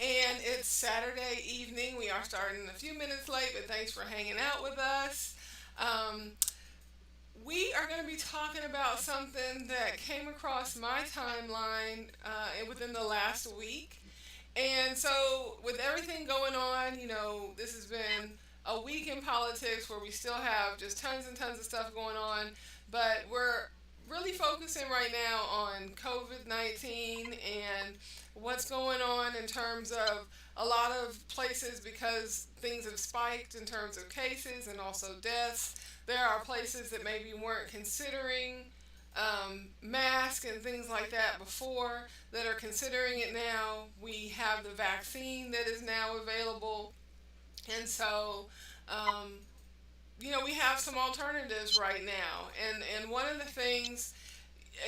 and it's Saturday evening. We are starting a few minutes late, but thanks for hanging out with us. Um, we are going to be talking about something that came across my timeline within the last week. And so, with everything going on, this has been a week in politics where we still have just tons and tons of stuff going on, but we're really focusing right now on COVID 19 and what's going on in terms of a lot of places because things have spiked in terms of cases and also deaths. There are places that maybe weren't considering masks and things like that before that are considering it now. We have the vaccine that is now available. And so, um, we have some alternatives right now. And one of the things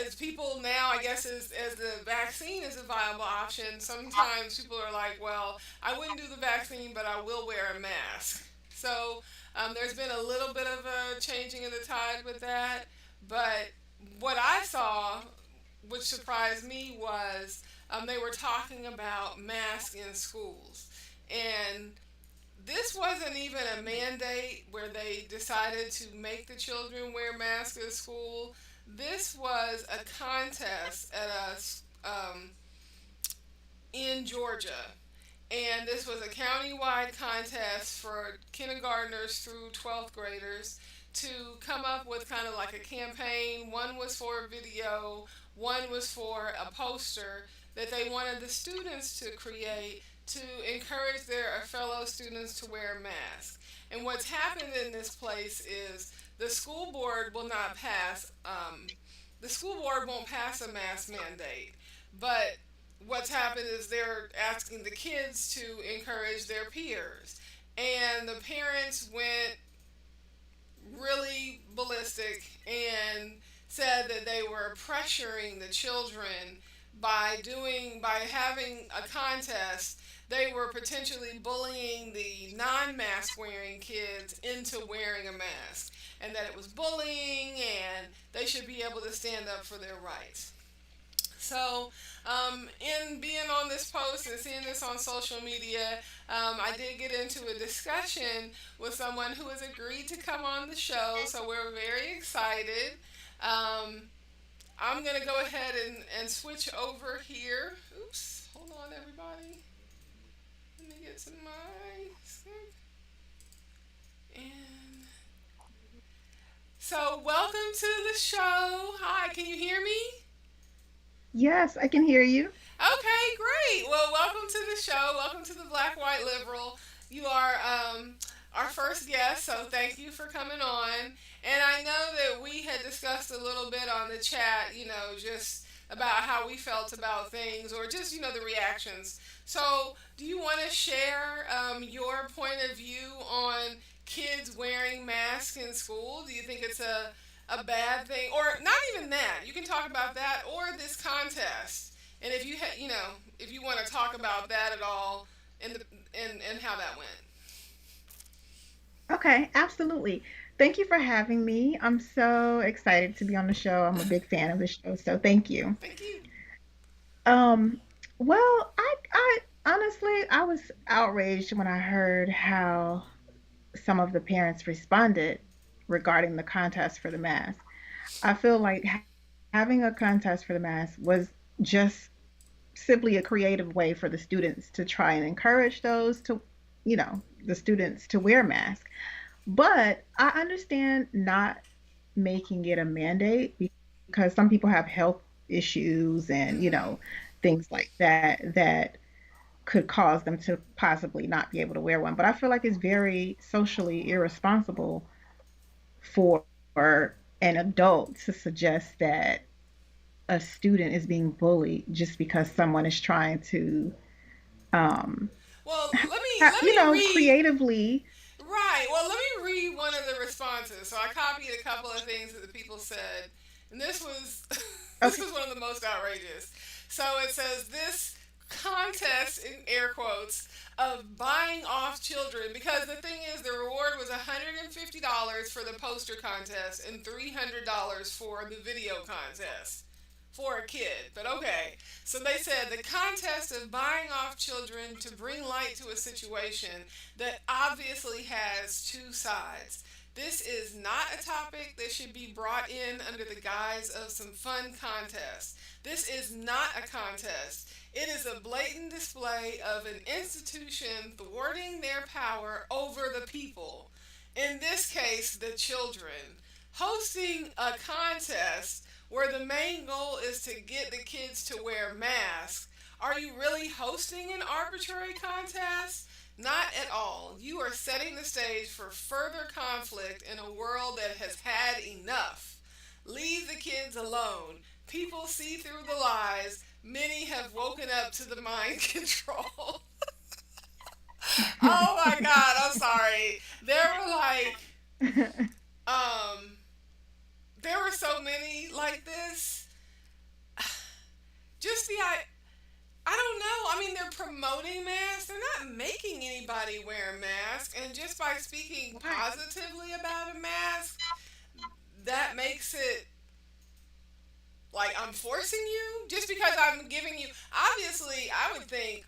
as people now, I guess, as the vaccine is a viable option, sometimes people are like, well, I wouldn't do the vaccine, but I will wear a mask. So there's been a little bit of a changing of the tide with that. But what I saw, which surprised me, was they were talking about masks in schools. And this wasn't even a mandate where they decided to make the children wear masks at school. This was a contest at in Georgia, and this was a county-wide contest for kindergartners through 12th graders to come up with kind of like a campaign. One was for a video, one was for a poster that they wanted the students to create to encourage their fellow students to wear masks. And what's happened in this place is the school board will not pass. The school board won't pass a mask mandate, but what's happened is they're asking the kids to encourage their peers. And the parents went really ballistic and said that they were pressuring the children by having a contest. They were potentially bullying the non-mask wearing kids into wearing a mask, and that it was bullying and they should be able to stand up for their rights. So, in being on this post and seeing this on social media, I did get into a discussion with someone who has agreed to come on the show. So, we're very excited. Um, I'm going to go ahead and switch over here. Oops, hold on, everybody. Let me get to my. And so, welcome to the show. Hi, can you hear me? Yes, I can hear you. Okay, great. Well, welcome to the show. Welcome to the Black White Liberal. You are our first guest, so thank you for coming on. And I know that we had discussed a little bit on the chat, just about how we felt about things or just, the reactions. So, do you want to share your point of view on kids wearing masks in school? Do you think it's a bad thing? Or not even that. You can talk about that or this contest. And if if you want to talk about that at all, and how that went. Okay, absolutely. Thank you for having me. I'm so excited to be on the show. I'm a big fan of the show, so thank you. Thank you. Um, well, I honestly, I was outraged when I heard how some of the parents responded regarding the contest for the mask. I feel like having a contest for the mask was just simply a creative way for the students to try and encourage those to, the students to wear masks. But I understand not making it a mandate because some people have health issues and, Mm-hmm. things like that could cause them to possibly not be able to wear one. But I feel like it's very socially irresponsible for an adult to suggest that a student is being bullied just because someone is trying to um Well, let me read. creatively. Right. Well, let me read one of the responses. So I copied a couple of things that the people said, and this was this Okay. was one of the most outrageous. So it says this contest in air quotes of buying off children because the thing is the reward was $150 for the poster contest and $300 for the video contest. for a kid, but okay. So they said the contest of buying off children to bring light to a situation that obviously has two sides. This is not a topic that should be brought in under the guise of some fun contest. This is not a contest. It is a blatant display of an institution thwarting their power over the people. In this case, the children. Hosting a contest where the main goal is to get the kids to wear masks. Are you really hosting an arbitrary contest? Not at all. You are setting the stage for further conflict in a world that has had enough. Leave the kids alone. People see through the lies. Many have woken up to the mind control. Oh my god, I'm sorry. There were like, um, there were so many like this. Just I don't know. I mean, they're promoting masks. They're not making anybody wear a mask. And just by speaking Right. positively about a mask, that makes it like I'm forcing you. Just because I'm giving you. Obviously, I would think,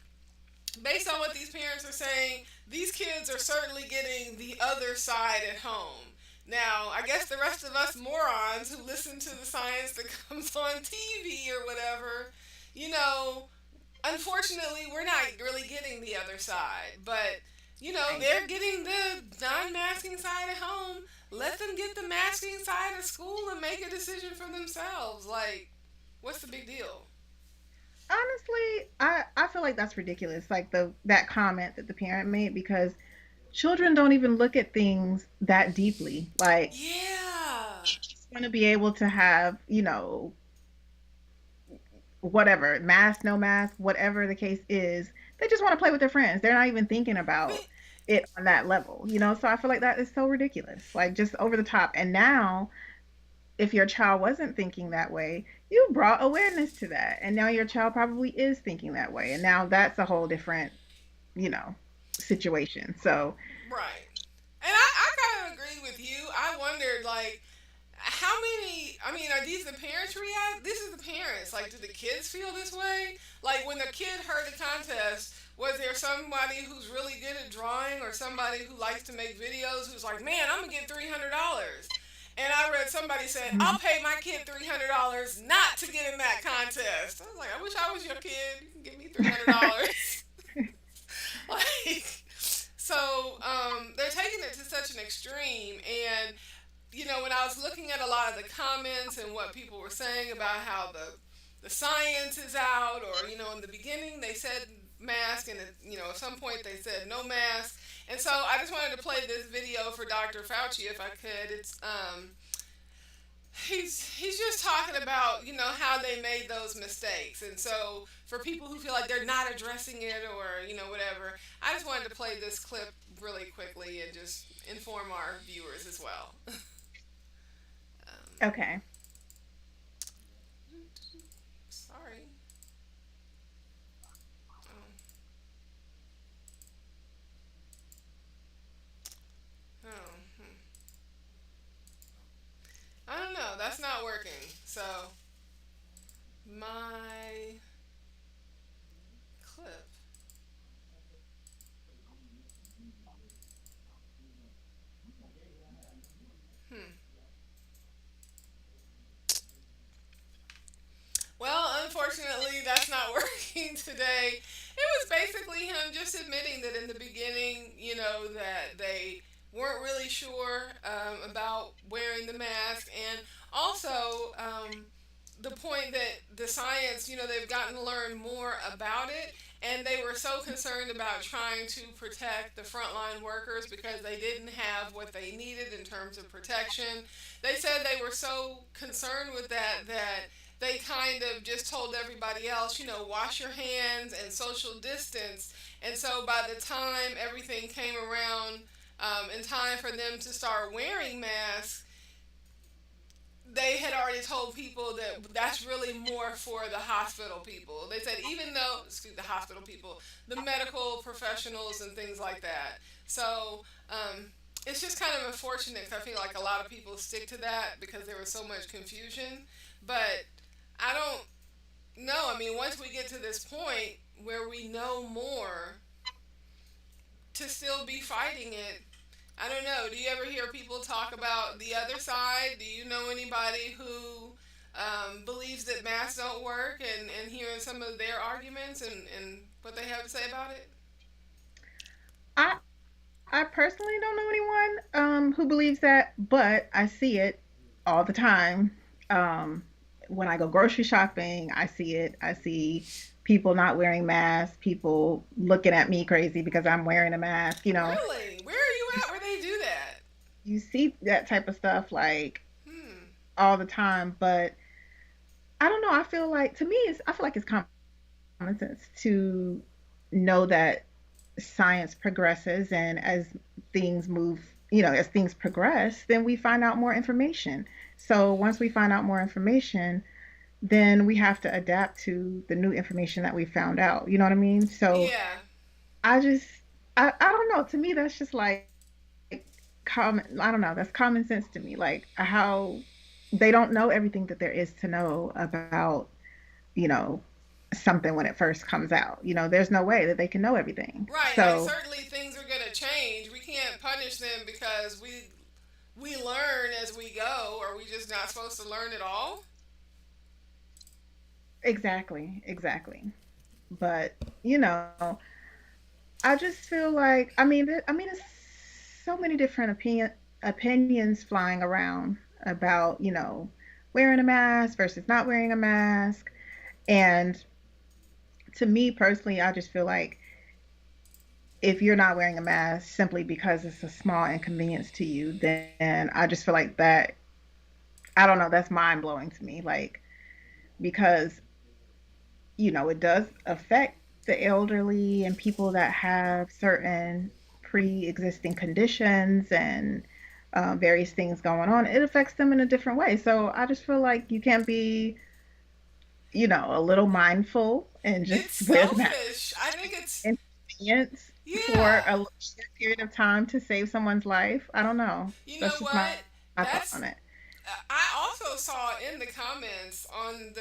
based on what these parents are saying, these kids are certainly getting the other side at home. Now, I guess the rest of us morons who listen to the science that comes on TV or whatever, you know, unfortunately, we're not really getting the other side. But, Right. they're getting the non masking side at home. Let them get the masking side at school and make a decision for themselves. Like, what's the big deal? Honestly, I feel like that's ridiculous. Like the that comment that the parent made because children don't even look at things that deeply. Like Yeah. they just want to be able to have, whatever, mask, no mask, whatever the case is. They just want to play with their friends. They're not even thinking about But, it on that level. So I feel like that is so ridiculous. Like just over the top. And now if your child wasn't thinking that way, you brought awareness to that. And now your child probably is thinking that way. And now that's a whole different, you know, situation. So, right. And I kind of agree with you. I wondered, like, how many, I mean, are these the parents react? This is the parents. Like, do the kids feel this way? Like, when the kid heard the contest, was there somebody who's really good at drawing or somebody who likes to make videos who's like, man, I'm going to get $300? And I read somebody said, I'll mhm. pay my kid $300 not to get in that contest. I was like, I wish I was your kid. You can give me $300. Like, so they're taking it to such an extreme. And when I was looking at a lot of the comments and what people were saying about how the science is out, or in the beginning they said mask, and at some point they said no mask. And so I just wanted to play this video for Dr. Fauci if I could. It's he's just talking about how they made those mistakes. And so for people who feel like they're not addressing it, or whatever, I just wanted to play this clip really quickly and just inform our viewers as well. um, Okay. Sorry. Um, oh, I don't know. That's not working. So my clip. Hmm. Well, unfortunately, that's not working today. It was basically him just admitting that in the beginning, that they weren't really sure about wearing the mask, and also the point that the science, they've gotten to learn more about it, and they were so concerned about trying to protect the frontline workers because they didn't have what they needed in terms of protection. They said they were so concerned with that they kind of just told everybody else, wash your hands and social distance. And so by the time everything came around, in time for them to start wearing masks, they had already told people that that's really more for the hospital people. They said, even though, excuse the hospital people, the medical professionals and things like that. So it's just kind of unfortunate 'cause I feel like a lot of people stick to that because there was so much confusion. But I don't know. I mean, once we get to this point where we know more, to still be fighting it, I don't know. Do you ever hear people talk about the other side? Do you know anybody who believes that masks don't work, and hearing some of their arguments and what they have to say about it? I I personally don't know anyone who believes that, but I see it all the time. Um, when I go grocery shopping, I see it. I see people not wearing masks, people looking at me crazy because I'm wearing a mask. Really? Where are you at where they do that? You see that type of stuff like Hmm. all the time, but I don't know. I feel like it's common sense to know that science progresses, and as things move, as things progress, then we find out more information. So once we find out more information, then we have to adapt to the new information that we found out. You know what I mean? So Yeah. I just, I don't know. To me, that's just like common. I don't know. That's common sense to me. Like how they don't know everything that there is to know about, you know, something when it first comes out. There's no way that they can know everything. Right. Like So certainly things are gonna change. We can't punish them because we learn as we go. Are we just not supposed to learn at all? exactly, exactly. But I just feel like it's so many different opinions flying around about wearing a mask versus not wearing a mask, and to me personally, I just feel like if you're not wearing a mask simply because it's a small inconvenience to you, then I just feel like that, I don't know, that's mind blowing to me. Like, because, it does affect the elderly and people that have certain pre existing conditions and various things going on. It affects them in a different way. So I just feel like you can't be, a little mindful and It's just wear the mask. selfish. I think it's Inconvenience for yeah. a short period of time to save someone's life. I don't know. You know That's just my, what? my thought That's on it. I also saw in the comments on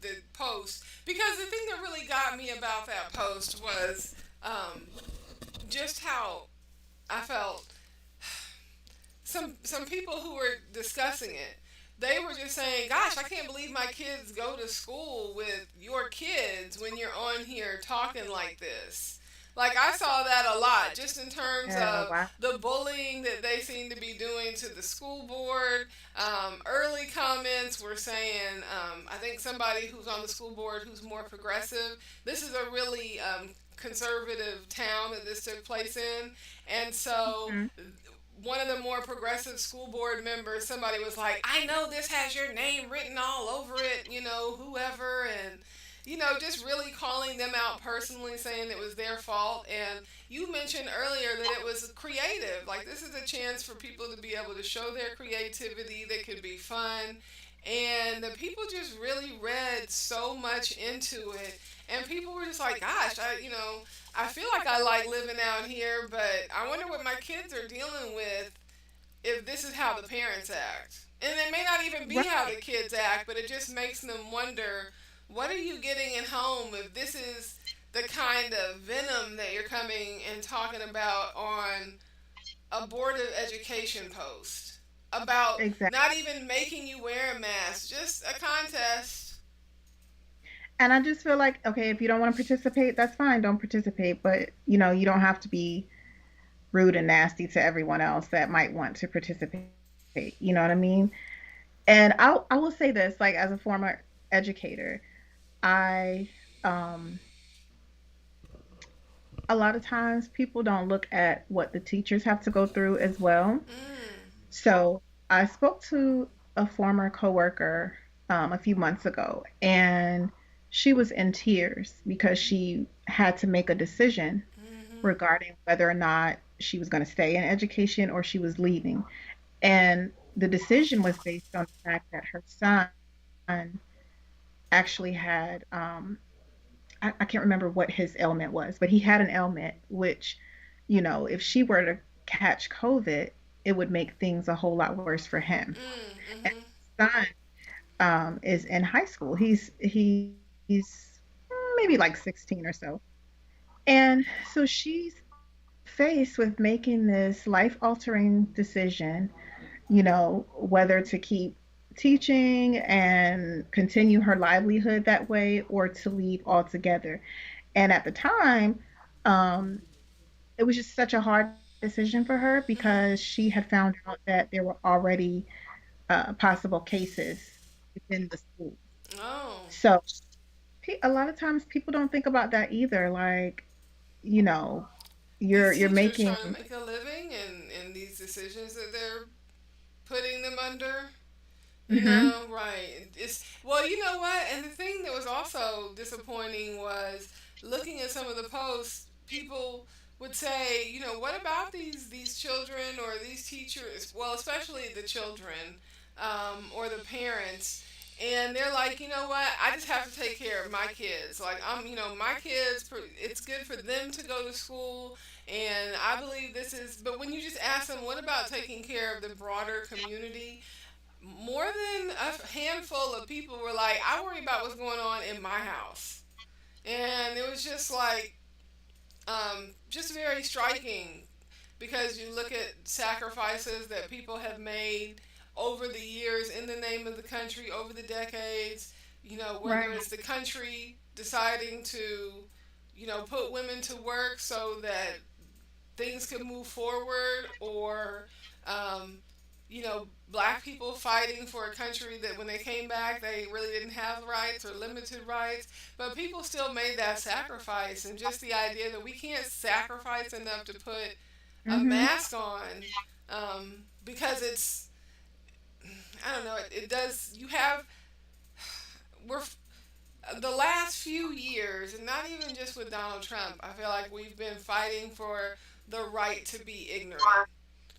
the post, because the thing that really got me about that post was just how I felt. Some people who were discussing it, they were just saying, "Gosh, I can't believe my kids go to school with your kids when you're on here talking like this." Like I saw that a lot, just in terms Yeah, of wow. the bullying that they seem to be doing to the school board. Early comments were saying, I think somebody who's on the school board who's more progressive. This is a really conservative town that this took place in, and so Mhm. one of the more progressive school board members, somebody was like, I know this has your name written all over it, whoever, and, just really calling them out personally, saying it was their fault. And you mentioned earlier that it was creative. Like, this is a chance for people to be able to show their creativity that could be fun. And the people just really read so much into it. And people were just like, gosh, I feel like I like living out here, but I wonder what my kids are dealing with if this is how the parents act. And it may not even be how Right. the kids act, but it just makes them wonder, what are you getting at home if this is the kind of venom that you're coming and talking about on a board of education post? About Exactly. not even making you wear a mask, just a contest. And I just feel like, okay, if you don't want to participate, that's fine. Don't participate. But, you don't have to be rude and nasty to everyone else that might want to participate. You know what I mean? And I will say this, like as a former educator, I a lot of times people don't look at what the teachers have to go through as well. Mm, So I spoke to a former coworker a few months ago, and she was in tears because she had to make a decision mm-hmm. regarding whether or not she was going to stay in education or she was leaving. And the decision was based on the fact that her son actually had, I can't remember what his ailment was, but he had an ailment which, if she were to catch COVID, it would make things a whole lot worse for him. Mm, And mm-hmm. his son is in high school. He's maybe like 16 or so. And so she's faced with making this life-altering decision, whether to keep teaching and continue her livelihood that way or to leave altogether. And at the time, um, it was just such a hard decision for her Hmm. because she had found out that there were already possible cases within the school. Oh. So a lot of times people don't think about that either. Like, you know, you're These you're teachers making. trying to make a living and these decisions that they're putting them under. Hmm. Right. It's well, you know what? And the thing that was also disappointing was looking at some of the posts, people would say, what about these children or these teachers? Well, especially the children, or the parents. And they're like, you know what? I just have to take care of my kids. Like, my kids, it's good for them to go to school. And I believe this is, but when you just ask them, what about taking care of the broader community? More than a handful of people were like, I worry about what's going on in my house. And it was just like, just very striking because you look at sacrifices that people have made over the years in the name of the country, over the decades, whether Right. it's the country deciding to, put women to work so that things could move forward, or black people fighting for a country that when they came back they really didn't have rights or limited rights, but people still made that sacrifice. And just the idea that we can't sacrifice enough to put a Hmm. mask on, because it's, I don't know, it does, you have, we're the last few years, and not even just with Donald Trump, I feel like we've been fighting for the right to be ignorant.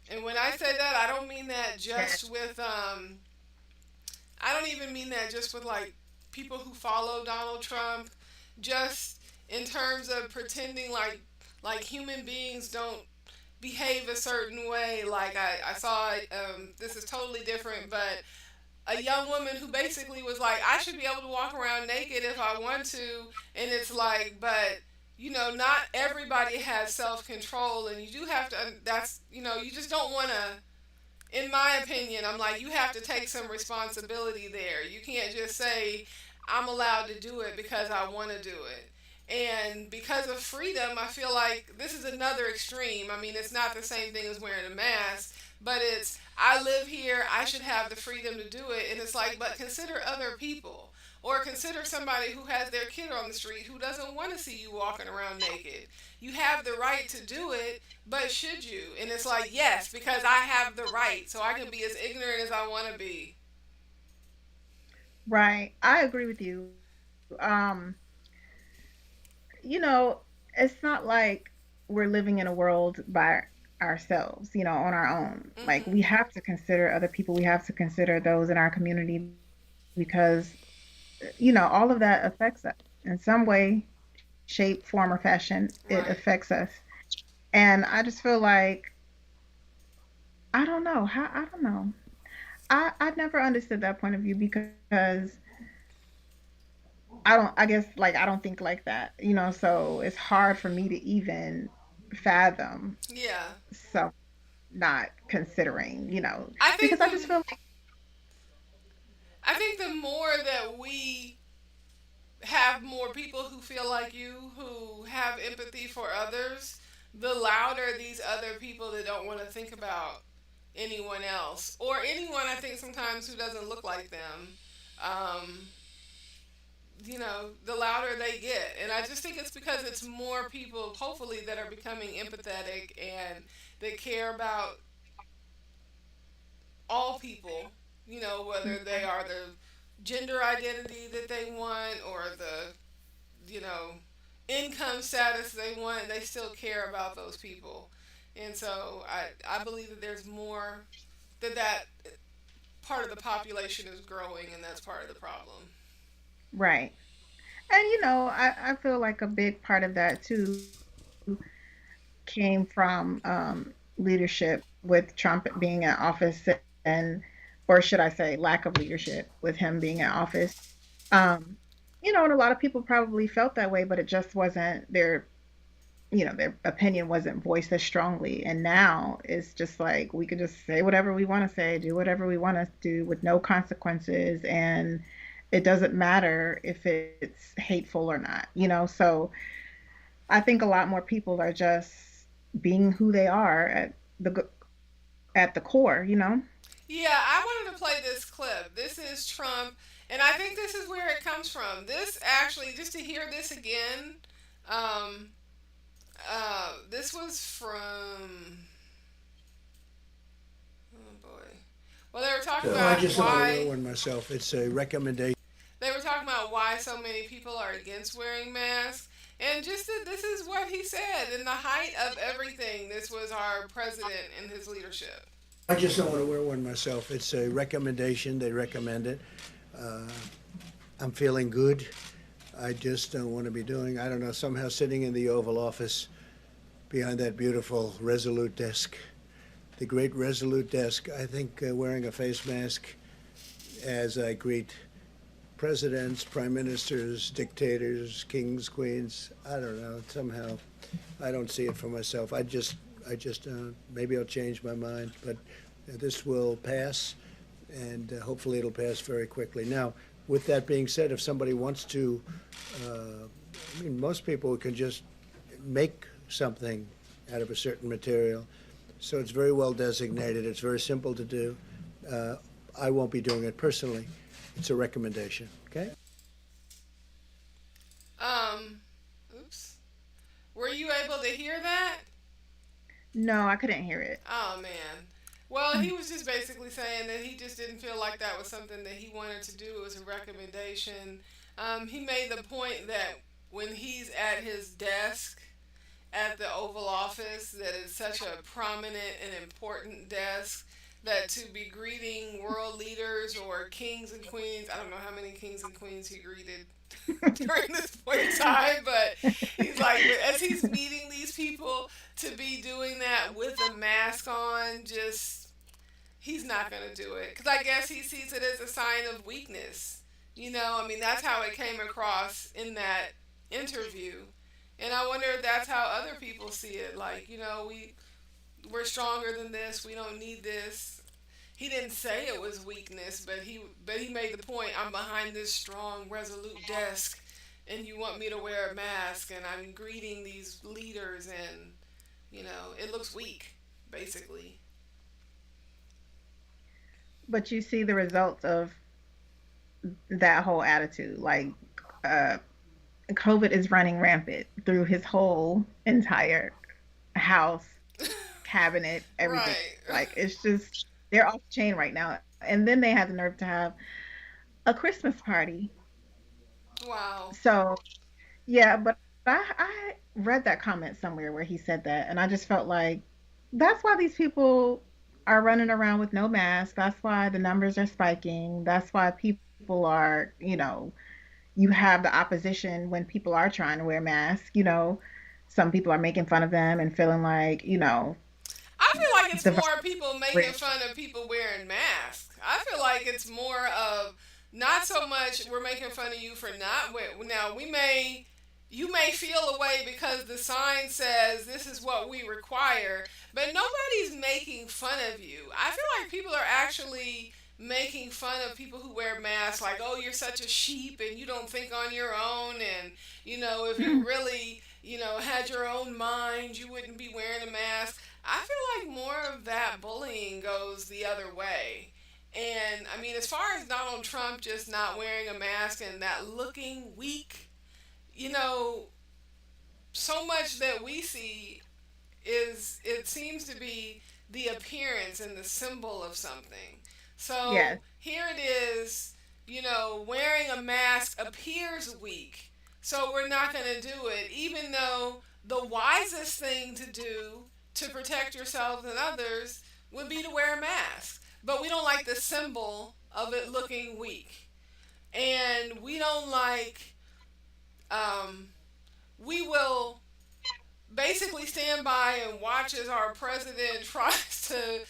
And when I say that, I don't mean that just with I don't even mean that just with like people who follow Donald Trump, just in terms of pretending like human beings don't behave a certain way. Like I saw, this is totally different, but a young woman who basically was like, I should be able to walk around naked if I want to. And it's like, but not everybody has self control, and you do have to. That's, you just don't want to. In my opinion, I'm like, you have to take some responsibility there. You can't just say, I'm allowed to do it because I want to do it. And because of freedom, I feel like this is another extreme. I mean, it's not the same thing as wearing a mask, but it's, I live here, I should have the freedom to do it. And it's like, but consider other people. Or consider somebody who has their kid on the street who doesn't want to see you walking around naked. You have the right to do it, but should you? And it's like, yes, because I have the right, so I can be as ignorant as I want to be. Right. I agree with you. Um, you know, it's not like we're living in a world by ourselves, on our own. Like Hmm. we have to consider other people. We have to consider those in our community because, all of that affects us in some way, shape, form, or fashion. It Right. affects us. And I just feel like I don't know. I never understood that point of view because I guess like I don't think like that, so it's hard for me to even fathom Yeah. self not considering, I think because I the just feel like. I think the more that we have more people who feel like you, who have empathy for others, the louder these other people that don't want to think about anyone else, or anyone, I think sometimes, who doesn't look like them, um, the louder they get. And I just think it's because it's more people, hopefully, that are becoming empathetic and that care about all people, whether they are the gender identity that they want or the, income status they want, they still care about those people. And so I believe that there's more, that part of the population is growing, and that's part of the problem. Right. And I feel like a big part of that too came from leadership with Trump being in office and or should I say, lack of leadership with him being in office. Um, and a lot of people probably felt that way, but it just wasn't their opinion wasn't voiced as strongly. And now it's just like we can just say whatever we want to say, do whatever we want to do with no consequences. And it doesn't matter if it's hateful or not. So I think a lot more people are just being who they are the at the core. Yeah, I wanted to play this clip. This is Trump, and I think this is where it comes from. This actually, just to hear this again, um, this was from. Oh boy. Well, they were talking I about just don't want to wear why one myself. It's a recommendation. they were talking about why so many people are against wearing masks. And just that this is what he said in the height of everything. This was our president and his leadership. I just don't want to wear one myself. It's a recommendation. They recommend it. Uh, I'm feeling good. I just don't want to be doing, I don't know, somehow sitting in the Oval Office behind that beautiful Resolute desk, the great Resolute desk. I think wearing a face mask as I greet presidents, prime ministers, dictators, kings, queens. I don't know. Somehow, I don't see it for myself. I just, maybe I'll change my mind, but this will pass, and hopefully it'll pass very quickly. Now, with that being said, if somebody wants to, I mean, most people can just make something out of a certain material, so it's very well designated. It's very simple to do. Uh, I won't be doing it personally. It's a recommendation. Okay. Um, oops. Were you able to hear that? No, I couldn't hear it. Oh man. Well, he was just basically saying that he just didn't feel like that was something that he wanted to do. It was a recommendation. He made the point that when he's at his desk at the Oval Office, that it's such a prominent and important desk that to be greeting world leaders or kings and queens, I don't know how many kings and queens he greeted during this point in time, but he's like, as he's meeting these people, to be doing that with a mask on, just he's not going to do it because I guess he sees it as a sign of weakness. I mean, that's how it came across in that interview. And I wonder if that's how other people see it. Like, we're stronger than this. We don't need this. He didn't say it was weakness, but he made the point. I'm behind this strong, resolute desk, and you want me to wear a mask, and I'm greeting these leaders, and it looks weak, basically. But you see the results of that whole attitude. Like, uh, COVID is running rampant through his whole entire house, cabinet, everything. Right. Like, it's just, they're off the chain right now. And then they had the nerve to have a Christmas party. Wow. So, yeah, but I read that comment somewhere where he said that. And I just felt like that's why these people are running around with no mask. That's why the numbers are spiking. That's why people are, you have the opposition when people are trying to wear masks. Some people are making fun of them and feeling like, I feel like it's the more people making virus. fun of people wearing masks. I feel like it's more of not so much we're making fun of you for not wearing. Now you may feel a way because the sign says this is what we require, but nobody's making fun of you. I feel like people are actually making fun of people who wear masks, like, oh, you're such a sheep and you don't think on your own, and if you really had your own mind, you wouldn't be wearing a mask. I feel like more of that bullying goes the other way. And I mean, as far as Donald Trump just not wearing a mask and that looking weak, you know, so much that we see is it seems to be the appearance and the symbol of something. So Yes. here it is, wearing a mask appears weak. So we're not going to do it, even though the wisest thing to do to protect yourselves and others would be to wear a mask. But we don't like the symbol of it looking weak. And we don't like, um, we will basically stand by and watch as our president tries to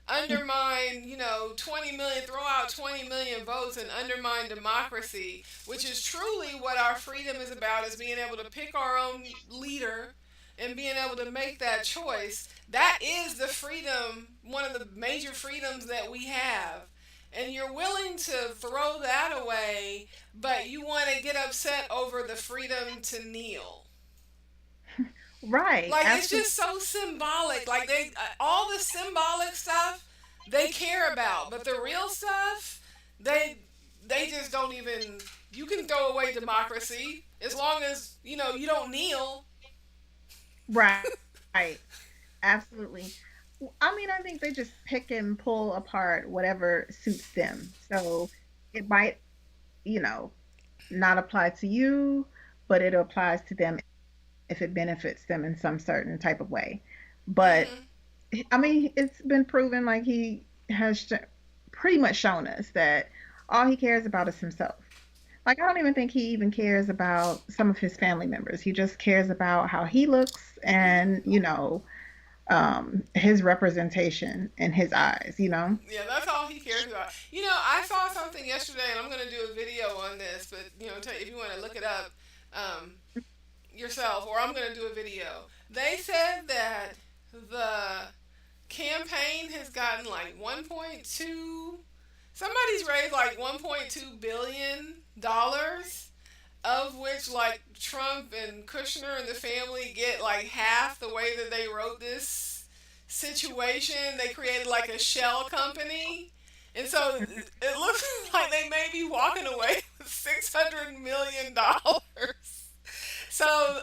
undermine, 20 million, throw out 20 million votes and undermine democracy, which is truly what our freedom is about, is being able to pick our own leader and being able to make that choice. That is the freedom, one of the major freedoms that we have. And you're willing to throw that away, but you want to get upset over the freedom to kneel. Right. Like, it's Absolutely. just so symbolic. Like, they all the symbolic stuff they care about, but the real stuff they they just don't even. You can throw away democracy as long as you don't kneel. Right. Absolutely. I mean, I think they just pick and pull apart whatever suits them. So it might, you know, not apply to you, but it applies to them if it benefits them in some certain type of way. But Hmm. I mean, it's been proven, like he has pretty much shown us that all he cares about is himself. Like, I don't even think he even cares about some of his family members. He just cares about how he looks and, his representation in his eyes. Yeah, that's all he cares about. I saw something yesterday, and I'm gonna do a video on this. But if you want to look it up um, yourself, or I'm gonna do a video. They said that the campaign has gotten like 1.2. Somebody's raised like 1.2 billion dollars, of which like Trump and Kushner and the family get like half the way that they wrote this situation. They created like a shell company. And so it looks like they may be walking away with $600 million. So,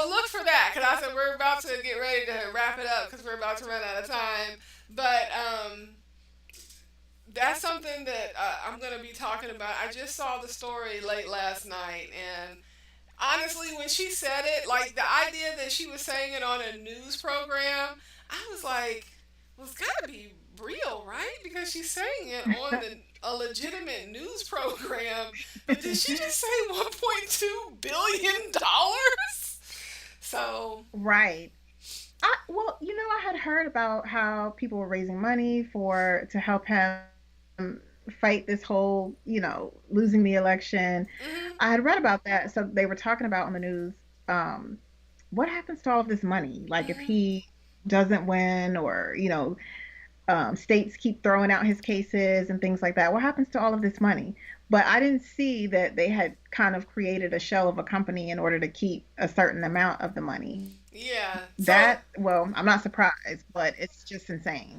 look for that, because I said we're about to get ready to wrap it up because we're about to run out of time. But that's something that I'm going to be talking about. I just saw the story late last night, and honestly, when she said it, like the idea that she was saying it on a news program, I was like, well, it's got to be real, right? Because she's saying it on a legitimate news program. But did she just say $1.2 billion? So, Right. Well, I had heard about how people were raising money to help him fight this whole, losing the election. mhm, I had read about that. So they were talking about on the news, um, what happens to all of this money? Like if mhm, he doesn't win or, states keep throwing out his cases and things like that. What happens to all of this money? But I didn't see that they had kind of created a shell of a company in order to keep a certain amount of the money. yeah. So, That, well, I'm not surprised, but it's just insane?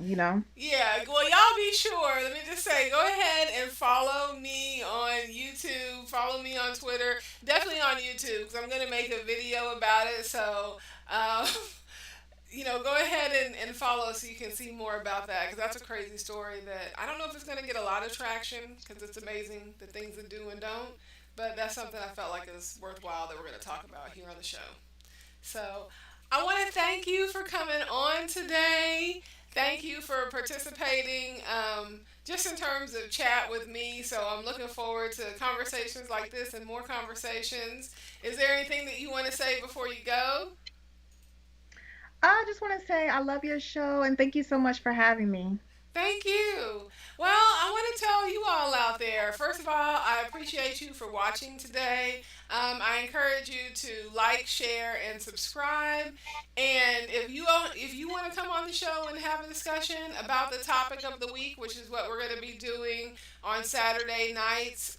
yeah, well, y'all be sure. Let me just say, go ahead and follow me on YouTube. Follow me on Twitter. Definitely on YouTube, because I'm going to make a video about it. So, um, go ahead and follow so you can see more about that, because that's a crazy story that I don't know if it's going to get a lot of traction, because it's amazing the things that do and don't. But that's something I felt like is worthwhile that we're going to talk about here on the show. So I want to thank you for coming on today. Thank you for participating, just in terms of chat with me. So I'm looking forward to conversations like this and more conversations. Is there anything that you want to say before you go? I just want to say I love your show and thank you so much for having me. Thank you. Well, I want to tell you all out there, first of all, I appreciate you for watching today. I encourage you to like, share, and subscribe. And if you want to come on the show and have a discussion about the topic of the week, which is what we're going to be doing on Saturday nights,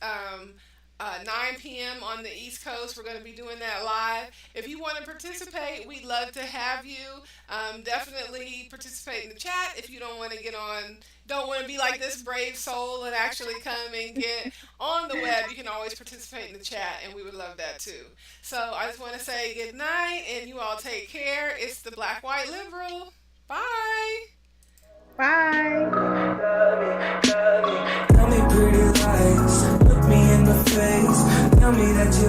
9 p.m. on the East Coast. We're going to be doing that live. If you want to participate, we'd love to have you. Definitely participate in the chat. If you don't want to be like this brave soul and actually come and get on the web, you can always participate in the chat, and we would love that too. So I just want to say good night, and you all take care. It's the Black White Liberal. Bye. Bye. Tell me pretty lies, look me in the face. Tell me that you